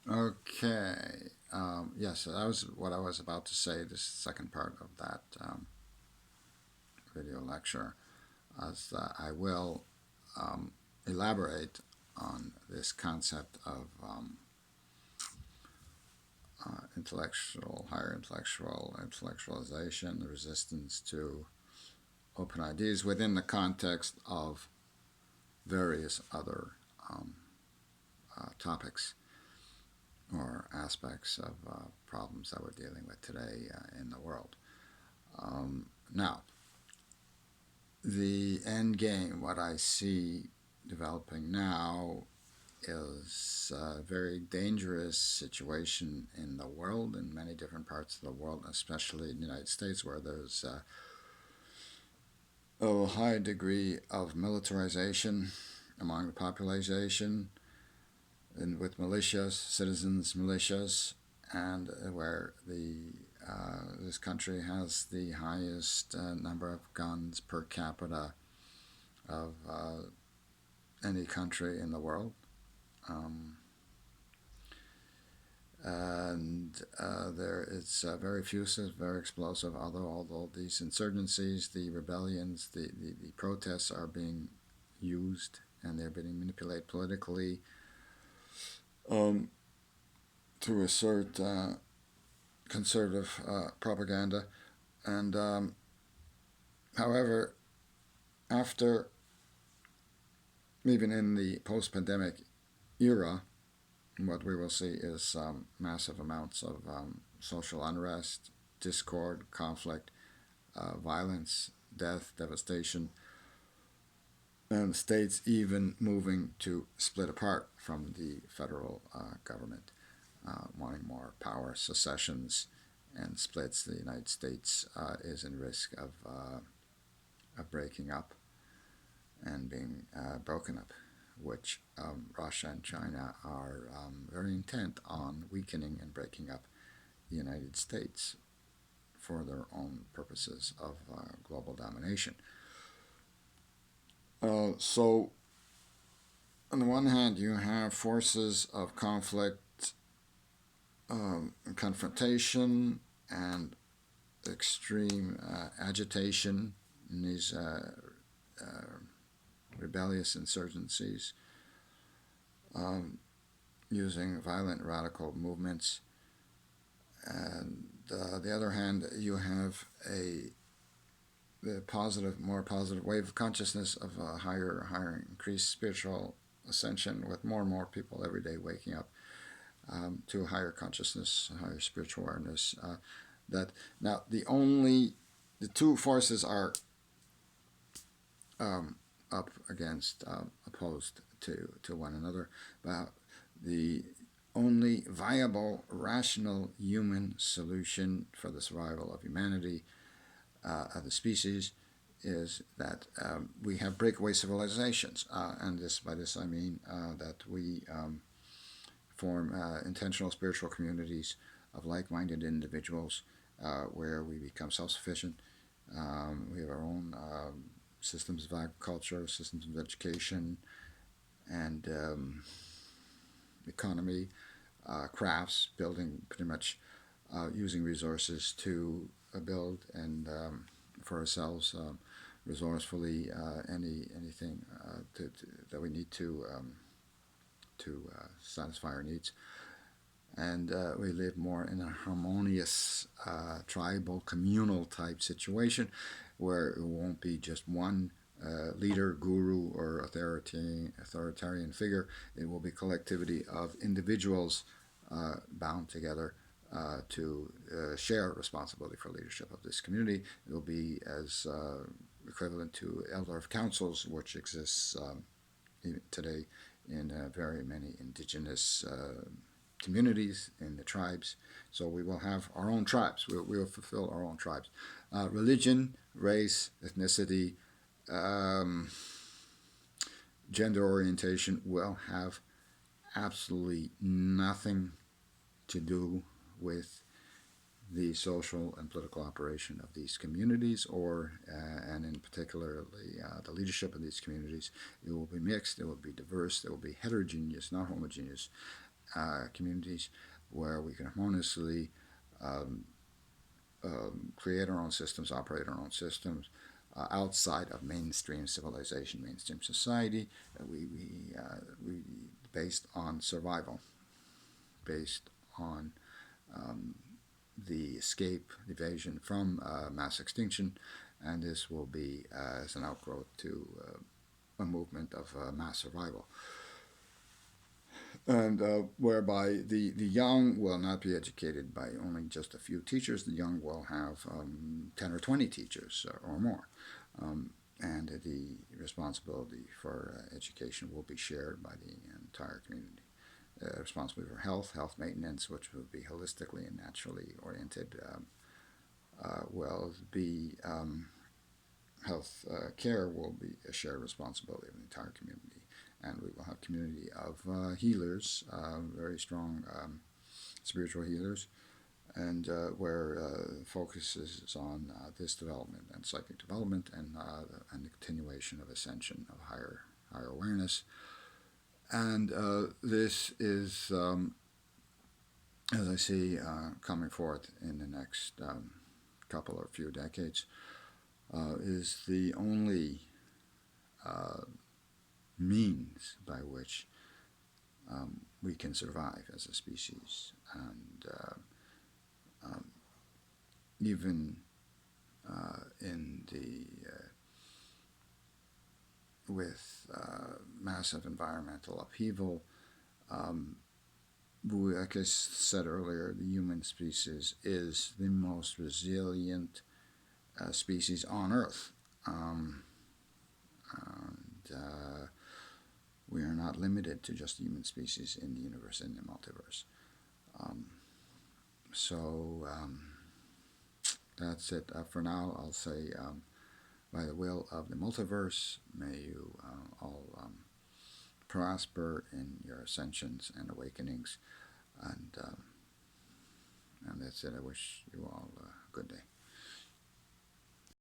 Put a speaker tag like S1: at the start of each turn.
S1: Okay. Yes, that was what I was about to say. This second part of that video lecture, as I will um, elaborate on this concept of intellectualization, the resistance to open ideas within the context of various other um, topics or aspects of problems that we're dealing with today in the world. Now, the end game, what I see developing now, is a very dangerous situation in the world, in many different parts of the world, especially in the United States, where there's a high degree of militarization among the population, and with militias, citizens militias, and where the this country has the highest number of guns per capita of any country in the world. Um, and there it's very effusive, very explosive. Although these insurgencies, the rebellions, the protests are being used and they're being manipulated politically um, to assert conservative propaganda. And however, after even in the post-pandemic era, what we will see is massive amounts of social unrest, discord, conflict, violence, death, devastation, and states even moving to split apart from the federal government, wanting more power, secessions, and splits. The United States is in risk of breaking up and being broken up, which Russia and China are very intent on weakening and breaking up the United States for their own purposes of global domination. So, on the one hand, you have forces of conflict, confrontation, and extreme agitation in these rebellious insurgencies, um, using violent radical movements. And on the other hand, you have the positive, more positive wave of consciousness of a higher, increased spiritual ascension, with more and more people every day waking up to a higher consciousness, a higher spiritual awareness. That now the two forces are um, up against, opposed to one another. But the only viable, rational human solution for the survival of humanity, of the species, is that we have breakaway civilizations. And by this I mean that we form intentional spiritual communities of like-minded individuals where we become self-sufficient. We have our own systems of agriculture, systems of education, and economy, crafts, building, pretty much using resources to build and for ourselves resourcefully anything that we need to satisfy our needs. And we live more in a harmonious tribal communal type situation where it won't be just one leader, guru, or authoritarian figure. It will be collectivity of individuals bound together to share responsibility for leadership of this community. It will be as equivalent to elder of councils, which exists today in very many indigenous communities, in the tribes. So we will have our own tribes. We'll fulfill our own tribes. Religion, race, ethnicity, um, gender orientation will have absolutely nothing to do with the social and political operation of these communities, or and in particular the leadership of these communities. It will be mixed. It will be diverse. It will be heterogeneous, not homogeneous. communities where we can harmoniously create our own systems, operate our own systems outside of mainstream civilization, mainstream society. We based on survival, based on the escape, evasion from mass extinction, and this will be as an outgrowth to a movement of mass survival. And whereby the young will not be educated by only just a few teachers. The young will have 10 or 20 teachers or more. And the responsibility for education will be shared by the entire community. Responsibility for health maintenance, which will be holistically and naturally oriented, will be health care will be a shared responsibility of the entire community. And we will have community of healers, very strong spiritual healers, and where focus is on this development and psychic development and the continuation of ascension of higher awareness. And this is, as I see, coming forth in the next couple or few decades, is the only means by which we can survive as a species. And even in the with massive environmental upheaval, like I said earlier, the human species is the most resilient species on Earth. And we are not limited to just human species in the universe, in the multiverse. So that's it for now. I'll say, by the will of the multiverse, may you all prosper in your ascensions and awakenings. And that's it. I wish you all a good day.